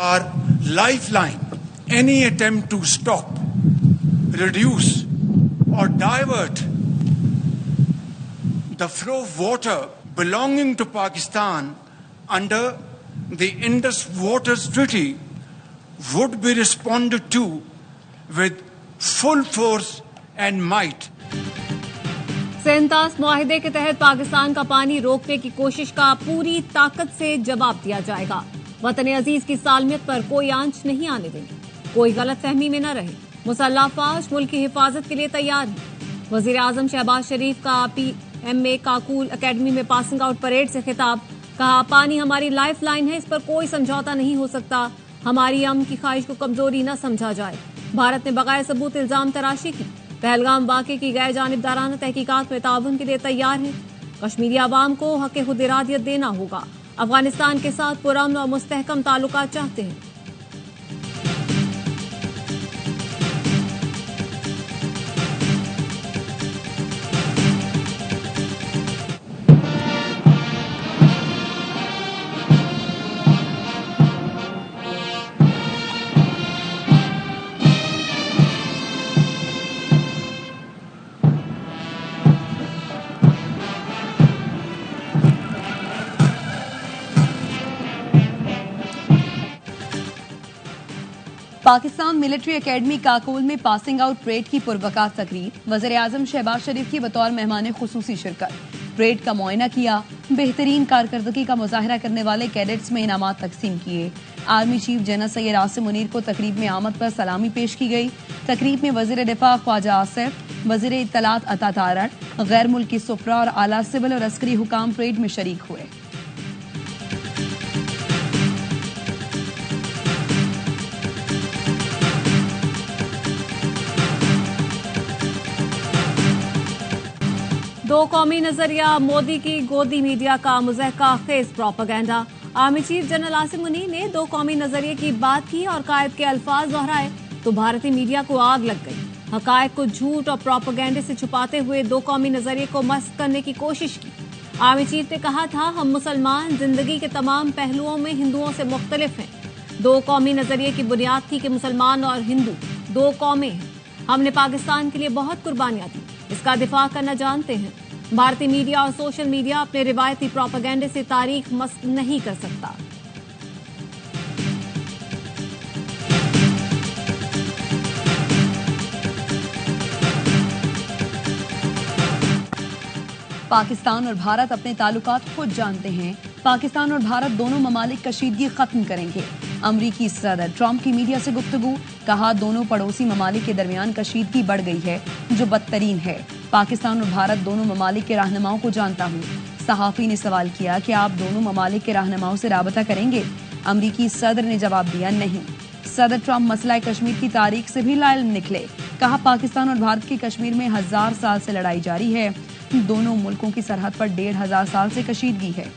our lifeline. Any attempt to stop, reduce or divert the flow of water belonging to Pakistan under the Indus Waters Treaty would be responded to with full force and might. सेंतास मुआहिदे के तहत पाकिस्तान का पानी रोकने की कोशिश का पूरी ताकत से जवाब दिया जाएगा। वतन अजीज की सालमियत पर कोई आंच नहीं आने देंगे, कोई गलतफहमी में न रहे। मुसल्लह फौज मुल्क की हिफाजत के लिए तैयार है। वजीर आजम शहबाज शरीफ का PMA काकूल अकेडमी में पासिंग आउट परेड से खिताब। कहा, पानी हमारी लाइफ लाइन है, इस पर कोई समझौता नहीं हो सकता। हमारी अमन की ख्वाहिश को कमजोरी न समझा जाए। भारत ने बगैर सबूत इल्जाम तराशी की। पहलगाम वाक़े की गैर जानिबदाराना तहकीकात में ताउन के लिए तैयार है। कश्मीरी आवाम को हक खुद इरादियत देना होगा। अफगानिस्तान के साथ पुरअमन और मुस्तहकम ताल्लुकात चाहते हैं। पाकिस्तान मिलिट्री एकेडमी काकोल में पासिंग आउट परेड की पुरवकात तकरीब। वज़ीर आज़म शहबाज शरीफ की बतौर मेहमान खुसूसी शिरकत। परेड का मुआयना किया। बेहतरीन कारकर्दगी का मुजाहरा करने वाले कैडेट्स में इनामात तकसीम किए। Army chief general Syed Asim Munir को तकरीब में आमद पर सलामी पेश की गई। तकरीब में वज़ीर दिफा ख्वाजा आसिफ, वज़ीर इत्तलात अता तारड़, गैर मुल्की सुफरा और आला सिविल और अस्करी हुकाम परेड में शरीक हुए। दो कौमी नजरिया, मोदी की गोदी मीडिया का मुज़हका खेज propaganda. Army chief general Asim Munir ने दो कौमी नजरिए की बात की और कायद के अल्फाज दोहराए तो भारतीय मीडिया को आग लग गई। हकायक को झूठ और प्रोपेगेंडे से छुपाते हुए दो कौमी नजरिए को मस्त करने की कोशिश की। आर्मी चीफ ने कहा था, हम मुसलमान जिंदगी के तमाम पहलुओं में हिंदुओं से मुख्तलिफ हैं। दो कौमी नजरिए की बुनियाद थी कि मुसलमान और हिंदू दो कौमें हैं। हमने पाकिस्तान के लिए बहुत कुर्बानियां दी, इसका दिफा करना जानते हैं। भारतीय मीडिया और सोशल मीडिया अपने रिवायती प्रोपेगेंडे से तारीख मस्त नहीं कर सकता। पाकिस्तान और भारत अपने ताल्लुकात खुद जानते हैं। पाकिस्तान और भारत दोनों ममालिक कशीदगी खत्म करेंगे। अमरीकी सदर ट्रंप की मीडिया से गुफ्तगू। कहा, दोनों पड़ोसी ममालिक के दरमियान कशीदगी बढ़ गई है जो बदतरीन है। पाकिस्तान और भारत दोनों ममालिक के रहनुमाओं को जानता हूँ। सहाफी ने सवाल किया कि आप दोनों ममालिक के रहनुमाओं से राबता करेंगे? अमरीकी सदर ने जवाब दिया, नहीं। सदर ट्रंप मसला कश्मीर की तारीख से भी लाइल निकले। कहा, पाकिस्तान और भारत की कश्मीर में 1000 साल से लड़ाई जारी है। दोनों मुल्कों की सरहद पर 1500 साल से कशीदगी है।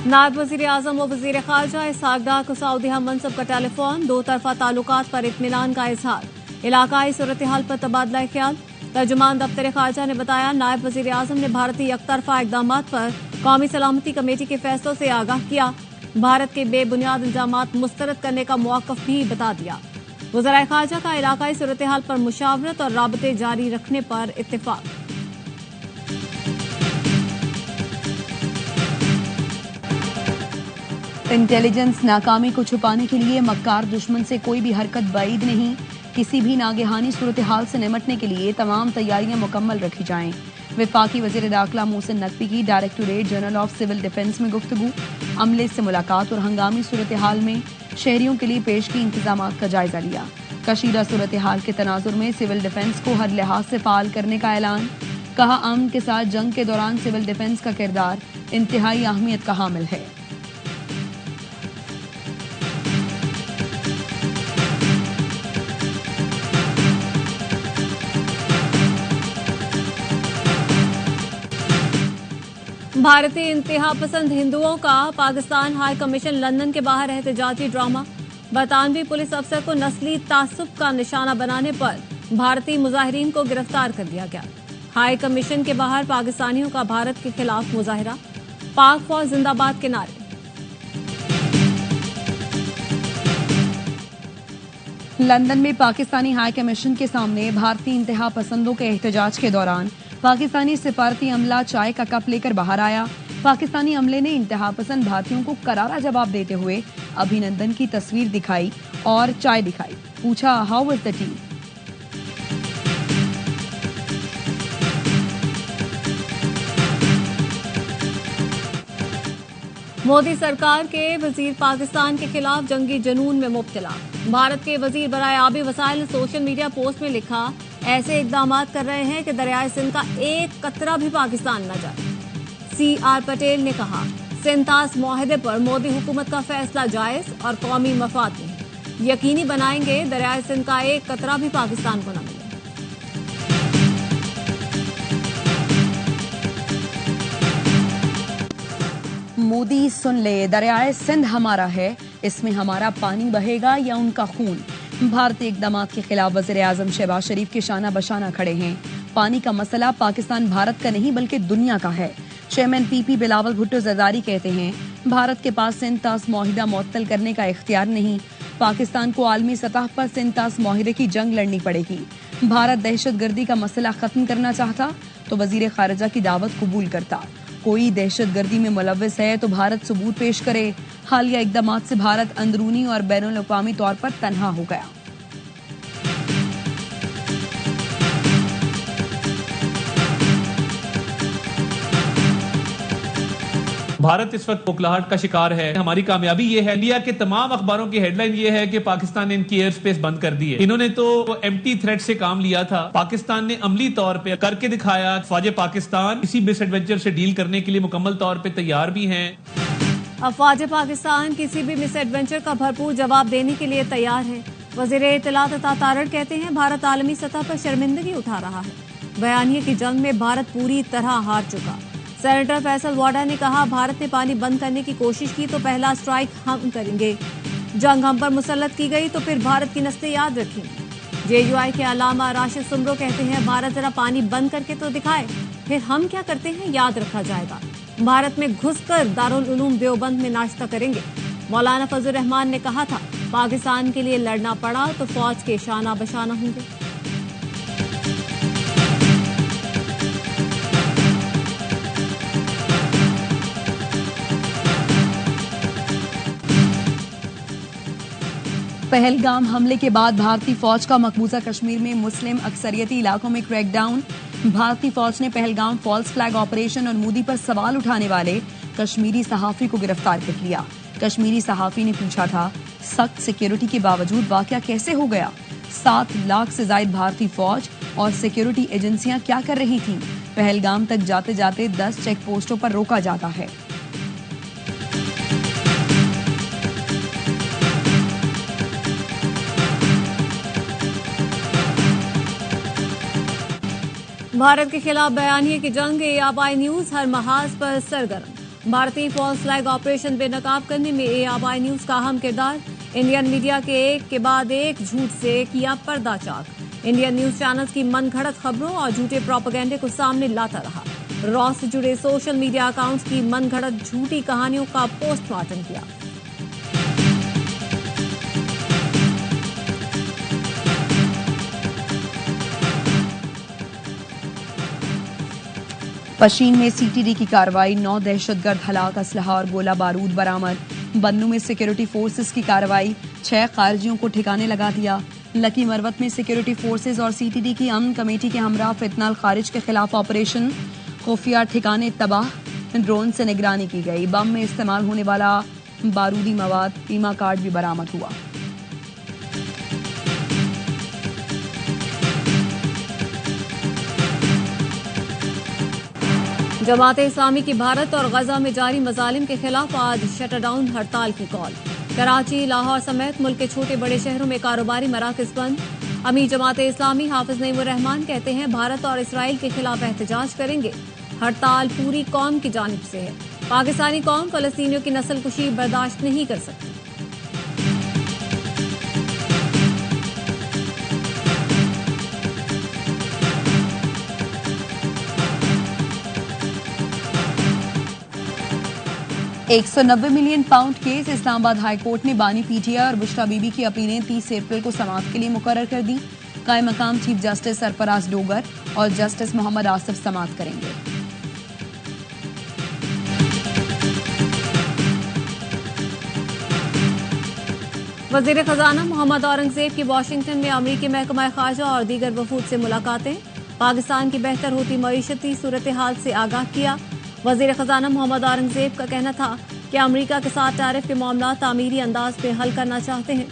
नायब वज़ीर आज़म व वज़ीर ख़ारजा इसहाक़ डार को सऊदी हम मनसब का टेलीफोन। दो तरफा ताल्लुकात पर इत्मीनान का इजहार। इलाकाई सूरत हाल पर तबादला ख्याल। तर्जुमान दफ्तर ख़ारजा ने बताया, नायब वज़ीर आज़म ने भारतीय यकतरफा इक़दामात पर कौमी सलामती कमेटी के फैसलों से आगाह किया। भारत के बेबुनियाद इल्जामात मुस्तरद करने का मौक़िफ़ भी बता दिया। वज़ीर ख़ारजा का इलाकाई सूरत हाल पर मुशावरत और राबते जारी रखने पर इत्तिफ़ाक़। इंटेलिजेंस नाकामी को छुपाने के लिए मक्कार दुश्मन से कोई भी हरकत बाइद नहीं। किसी भी नागहानी सूरत हाल से निमटने के लिए तमाम तैयारियां मुकम्मल रखी जाएं। वफाकी वज़ीर दाखिला मोहसिन नकवी की directorate general of civil defence में गुफ्तगू। अमले से मुलाकात और हंगामी सूरत हाल में शहरियों के लिए पेश की इंतजामात का जायजा लिया। कशीदा सूरत हाल के तनाजुर में सिविल डिफेंस को हर लिहाज से फाल करने का ऐलान। कहा, अमन के साथ जंग के दौरान सिविल डिफेंस का किरदार इंतहाई अहमियत का हामिल है। भारतीय इंतहा पसंद हिंदुओं का पाकिस्तान हाई कमीशन लंदन के बाहर एहतजाजी ड्रामा। बरतानवी पुलिस अफसर को नस्ली तासुब का निशाना बनाने पर भारतीय मुजाहिरीन को गिरफ्तार कर लिया गया। हाई कमीशन के बाहर पाकिस्तानियों का भारत के खिलाफ मुजाहिरा, पाक फौज जिंदाबाद के नारे। लंदन में पाकिस्तानी हाई कमीशन के सामने भारतीय इंतहा पसंदों के एहतजाज के दौरान पाकिस्तानी सिफारती अमला चाय का कप लेकर बाहर आया। पाकिस्तानी अमले ने इंतहा पसंद भारतीयों को करारा जवाब देते हुए अभिनंदन की तस्वीर दिखाई और चाय दिखाई। पूछा, how was the T? Modi सरकार के वजीर पाकिस्तान के खिलाफ जंगी जुनून में मुब्तला। भारत के वजीर बराए आबी वसाइल ने सोशल मीडिया पोस्ट में लिखा, ऐसे इकदाम कर रहे हैं कि दरियाए सिंध का एक कतरा भी पाकिस्तान न जाए। CR पटेल ने कहा, सिंतास मुआहदे पर मोदी हुकूमत का फैसला जायज और कौमी मफाद में यकीनी बनाएंगे दरियाए सिंध का एक कतरा भी पाकिस्तान को न मिले। मोदी सुन ले, दरियाए सिंध हमारा है, इसमें हमारा पानी बहेगा या उनका खून। भारतीय इकदाम के खिलाफ वज़ीर आज़म शहबाज शरीफ के शाना बशाना खड़े हैं। पानी का मसला पाकिस्तान भारत का नहीं बल्कि दुनिया का है। चेयरमैन PP बिलावल भुट्टो जरदारी कहते हैं, भारत के पास सिंध-तास मुआहिदा मुअत्तल करने का इख्तियार नहीं। पाकिस्तान को आलमी सतह पर सिंध-तास मुआहिदे की जंग लड़नी पड़ेगी। भारत दहशतगर्दी का मसला खत्म करना चाहता तो वजीर खारिजा की दावत कबूल करता। कोई दहशतगर्दी में मुलव्विस है तो भारत सबूत पेश करे। हालिया इकदाम से भारत अंदरूनी और बैनुल अक़वामी तौर पर तन्हा हो गया। भारत इस वक्त बुखलाहट का शिकार है। हमारी कामयाबी ये है, इंडिया के तमाम अखबारों की हेडलाइन ये है कि पाकिस्तान ने इनकी एयर स्पेस बंद कर दी है। इन्होंने तो एम्प्टी थ्रेट से काम लिया था, पाकिस्तान ने अमली तौर पे करके दिखाया। फौज पाकिस्तान इसी मिस एडवेंचर से डील करने के लिए मुकम्मल तौर पे तैयार भी हैं। अफवाज पाकिस्तान किसी भी मिस एडवेंचर का भरपूर जवाब देने के लिए तैयार है। वज़ीर इत्तलात अता तारड़ कहते हैं, भारत आलमी सतह पर शर्मिंदगी उठा रहा है। बयानिए की जंग में भारत पूरी तरह हार चुका। सेनेटर फैसल वाडा ने कहा, भारत ने पानी बंद करने की कोशिश की तो पहला स्ट्राइक हम करेंगे। जंग हम पर मुसल्लत की गई तो फिर भारत की नस्लें याद रखेंगी। JUI के अलामा राशिद सुमरो कहते हैं, भारत जरा पानी बंद करके तो दिखाए, फिर हम क्या करते हैं याद रखा जाएगा। भारत में घुसकर दारुल उलूम देवबंद में नाश्ता करेंगे। मौलाना फजल रहमान ने कहा था, पाकिस्तान के लिए लड़ना पड़ा तो फौज के शाना बशाना होंगे। पहलगाम हमले के बाद भारतीय फौज का मकबूजा कश्मीर में मुस्लिम अक्सरियती इलाकों में क्रैकडाउन। भारतीय फौज ने पहलगाम फॉल्स फ्लैग ऑपरेशन और मोदी पर सवाल उठाने वाले कश्मीरी सहाफी को गिरफ्तार कर लिया। कश्मीरी सहाफी ने पूछा था, सख्त सिक्योरिटी के बावजूद वाकया कैसे हो गया? 7 लाख से ज्यादा भारतीय फौज और सिक्योरिटी एजेंसियां क्या कर रही थीं? पहलगाम तक जाते जाते 10 चेक पोस्टों पर रोका जाता है। भारत के खिलाफ बयानिए की जंग, ARY न्यूज हर महाज पर सरगर्म। भारतीय फौज फ्लैग ऑपरेशन बेनकाब करने में ARY न्यूज का अहम किरदार। इंडियन मीडिया के एक के बाद एक झूठ से किया पर्दाचाक। इंडियन न्यूज चैनल्स की मनगढ़ंत खबरों और झूठे प्रोपेगेंडे को सामने लाता रहा। रॉ से जुड़े सोशल मीडिया अकाउंट्स की मनगढ़ंत झूठी कहानियों का पोस्टमार्टम किया। पशीन में CTD की कार्रवाई, 9 दहशतगर्द हलाक, असलहा और गोला बारूद बरामद। बन्नू में सिक्योरिटी फोर्सेस की कार्रवाई, 6 खारजियों को ठिकाने लगा दिया। लकी मरवत में सिक्योरिटी फोर्सेस और CTD की अमन कमेटी के हमरा फितनाल खारिज के खिलाफ ऑपरेशन, खुफिया ठिकाने तबाह, ड्रोन से निगरानी की गई। बम में इस्तेमाल होने वाला बारूदी मवाद, बीमा कार्ड भी बरामद हुआ। जमात इस्लामी की भारत और गजा में जारी मजालिम के खिलाफ आज शटडाउन हड़ताल की कॉल। कराची, लाहौर समेत मुल्क के छोटे बड़े शहरों में कारोबारी मराकज बंद। अमीर जमात इस्लामी हाफिज नईमुर रहमान कहते हैं, भारत और इसराइल के खिलाफ एहतजाज करेंगे। हड़ताल पूरी कौम की जानिब से है। पाकिस्तानी कौम फलस्तीनियों की नस्लकुशी बर्दाश्त नहीं कर सकती। 190 million pound case. Islamabad high court ने बानी पीटीआई और बुशरा बीबी की अपीलें 30 अप्रैल को समाअत के लिए मुकर्रर कर दी। कायम मकाम चीफ जस्टिस सरफराज डोगर और जस्टिस मोहम्मद आसिफ समाअत करेंगे। वजीर खजाना मोहम्मद औरंगजेब की वाशिंगटन में अमरीकी महकमा खारजा और दीगर वफूद से मुलाकातें। पाकिस्तान की बेहतर होती मईशती सूरत हाल से आगाह किया। वजीर खजाना मोहम्मद औरंगजेब का कहना था कि अमरीका के साथ टैरिफ के मामला तामीरी अंदाज में हल करना चाहते हैं।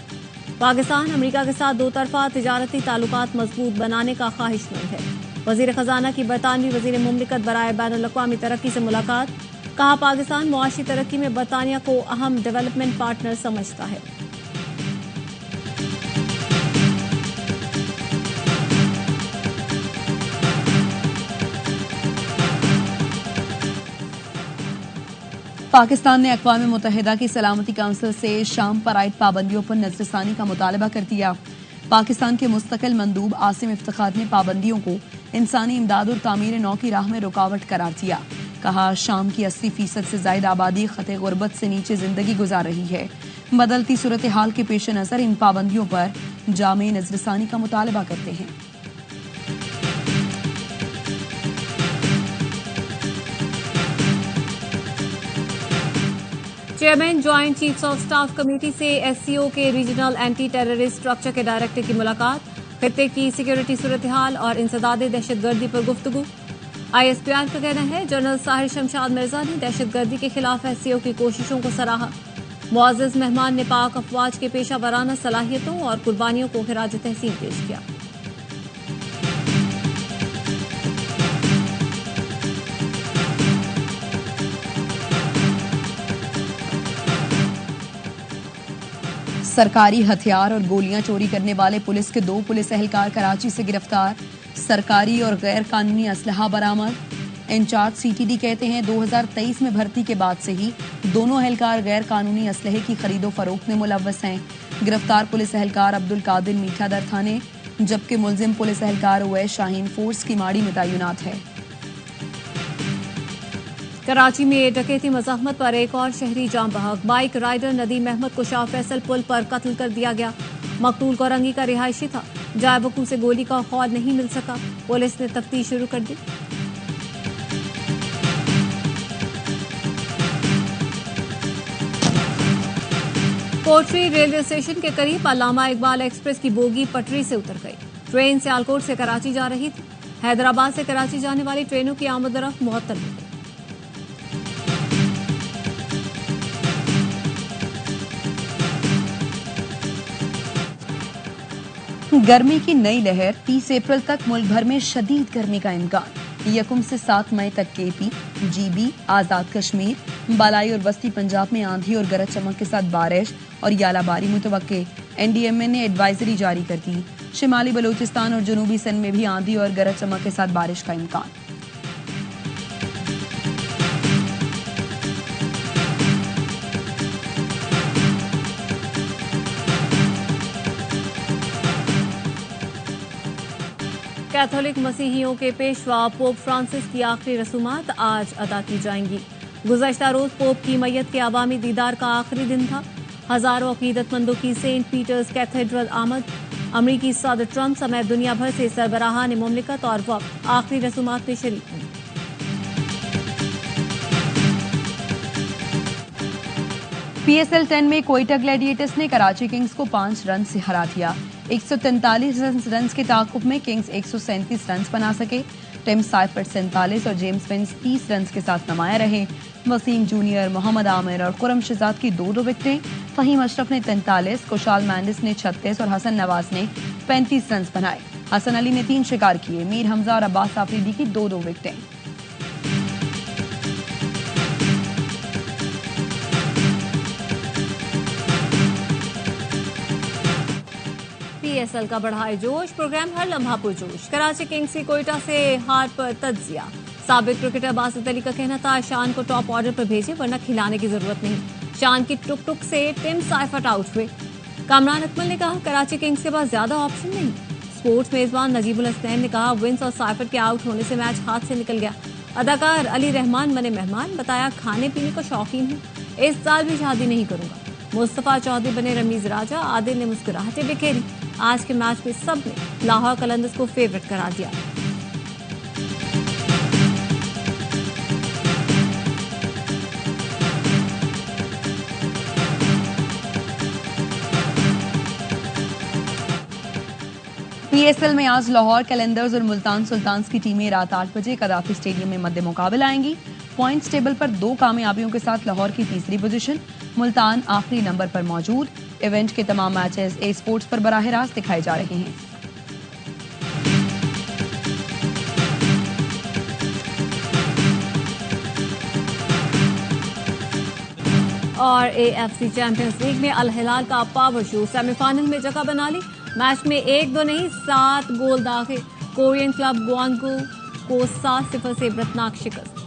पाकिस्तान अमरीका के साथ दो तरफा तिजारती ताल्लुकात मजबूत बनाने का ख्वाहिशमंद है। वजीर खजाना की बरतानवी वजीर मुमलिकत बराए बैनुल-अक़वामी तरक्की से मुलाकात। कहा, पाकिस्तान मुआशी तरक्की में बरतानिया को अहम डेवलपमेंट पार्टनर समझता है। पाकिस्तान ने अक़वाम मुत्तहिदा की सलामती काउंसिल से शाम पर आयद पाबंदियों पर नजरसानी का मुतालबा कर दिया। पाकिस्तान के मुस्तकिल मंदूब आसिम इफ्तिखार ने पाबंदियों को इंसानी इमदाद और तामीर नौ की राह में रुकावट करार दिया। कहा, शाम की 80% से ज्यादा आबादी खते गुर्बत से नीचे जिंदगी गुजार रही है। बदलती सूरत हाल के पेश नजर इन पाबंदियों पर जामे नजरसानी का मुतालबा करते हैं। Chairman joint chiefs of staff committee से एससीओ के रीजनल एंटी टेररिस्ट स्ट्रक्चर के डायरेक्टर की मुलाकात। खित्ते की सिक्योरिटी सूरत हाल और इंसदादे दहशतगर्दी पर गुफ्तगू। आईएसपीआर का कहना है, जनरल साहिर शमशाद मिर्जा ने दहशतगर्दी के खिलाफ एससीओ की कोशिशों को सराहा। मुअज़्ज़ज़ मेहमान ने पाक अफवाज के पेशा वराना सलाहियतों और कुर्बानियों को खिराज तहसीन पेश किया। सरकारी हथियार और गोलियां चोरी करने वाले पुलिस के 2 पुलिस एहलकार कराची से गिरफ्तार। सरकारी और गैर कानूनी असलहा बरामद। इंचार्ज सीटीडी कहते हैं, 2023 में भर्ती के बाद से ही दोनों एहलकार गैर कानूनी असलहे की खरीदो फरोख्त में मुलव्वस हैं। गिरफ्तार पुलिस एहलकार अब्दुल कादिर मीठादर थाने, जबकि मुलजिम पुलिस एहलकार उवैस शाहीन फोर्स की माड़ी में तैनात है। कराची में डकैती मज़ाहमत पर एक और शहरी जाम बहक। बाइक राइडर नदीम अहमद को शाह फैसल पुल पर कत्ल कर दिया गया। मकतूल कोरंगी का रिहायशी था। जाय बकू से गोली का खौल नहीं मिल सका। पुलिस ने तफ्तीश शुरू कर दी। कोटरी रेलवे स्टेशन के करीब अल्लामा इकबाल एक्सप्रेस की बोगी पटरी से उतर गई। ट्रेन सियालकोट से कराची जा रही थी। हैदराबाद से कराची जाने वाली ट्रेनों की आमद-ओ-रफ्त मुअत्तल हो गई। गर्मी की नई लहर। 30 अप्रैल तक मुल्क भर में शदीद गर्मी का इम्कान। 1 से 7 मई तक केपी, जीबी, आजाद कश्मीर, बालाई और वस्ती पंजाब में आंधी और गरज चमक के साथ बारिश और यालाबारी मुतवक्के। एनडीएमए ने एडवाइजरी जारी कर दी। शिमाली बलूचिस्तान और जनूबी सिंध में भी आंधी और गरज चमक के साथ बारिश का इम्कान। कैथोलिक मसीहियों के पेशवा पोप फ्रांसिस की आखिरी रसूमात आज अदा की जाएंगी। गुज़श्ता रोज पोप की मैयत के अवामी दीदार का आखिरी दिन था। हजारों अकीदतमंदों की सेंट पीटर्स कैथेड्रल आमद। अमरीकी सदर ट्रंप समेत दुनिया भर से सरबराहान मुमलिकत और वक्त आखिरी रसूमात में शरीक हुए। पीएसएल 10 में कोयटा ग्लैडिएटर्स ने कराची किंग्स को 5 रन से हरा दिया। 143 रन के ताक़ुब में किंग्स 137 रन बना सके। टिम साइफर्ट 47 और जेम्स विंस 30 रन के साथ नमाया रहे। वसीम जूनियर, मोहम्मद आमिर और खुरम शहजाद की 2 विकेटें। फहीम अशरफ ने 43, कुशाल मैंडिस ने 36 और हसन नवाज ने 35 रन बनाए। हसन अली ने 3 शिकार किए। मीर हमजा और अब्बास आफरीदी की 2 विकेटें। पीएसएल का बढ़ाए जोश। प्रोग्राम हर लम्हा पुरजोश। कराची किंग्स की कोयटा से हार पर तज्जिया। साबिक क्रिकेटर बासित अली का कहना था, शान को टॉप ऑर्डर पर भेजे वरना खिलाने की जरूरत नहीं। शान की टुक टुक से टिम साइफर्ट आउट हुए। कामरान अकमल ने कहा, कराची किंग्स के पास ज्यादा ऑप्शन नहीं। स्पोर्ट्स मेजबान नजीबुल हसनैन ने कहा, विंस और साइफर्ट के आउट होने से मैच हाथ से निकल गया। अदाकार अली रहमान बने मेहमान। बताया, खाने पीने का शौकीन हूँ, इस साल भी शादी नहीं करूंगा। मुस्तफा चौधरी बने रमीज राजा, आदिल ने मुस्कुराहटें बिखेरी। आज के मैच में सबने लाहौर कलंदर्स को फेवरेट करार दिया। पीएसएल में आज लाहौर कलंदर्स और मुल्तान सुल्तान्स की टीमें रात 8 बजे कदाफी स्टेडियम में मद्दे मुकाबला आएंगी। पॉइंट्स टेबल पर 2 कामयाबियों के साथ लाहौर की तीसरी पोजीशन, मुल्तान आखिरी नंबर पर मौजूद। इवेंट के तमाम मैचेस ए स्पोर्ट्स पर बराह रास्त दिखाए जा रहे हैं। और AFC चैंपियंस लीग में अल हिलाल का पावर शो, सेमीफाइनल में जगह बना ली। मैच में 1-2 नहीं 7 गोल दाखिल। कोरियन क्लब ग्वांगू को 7-0 से इबरतनाक शिकस्त।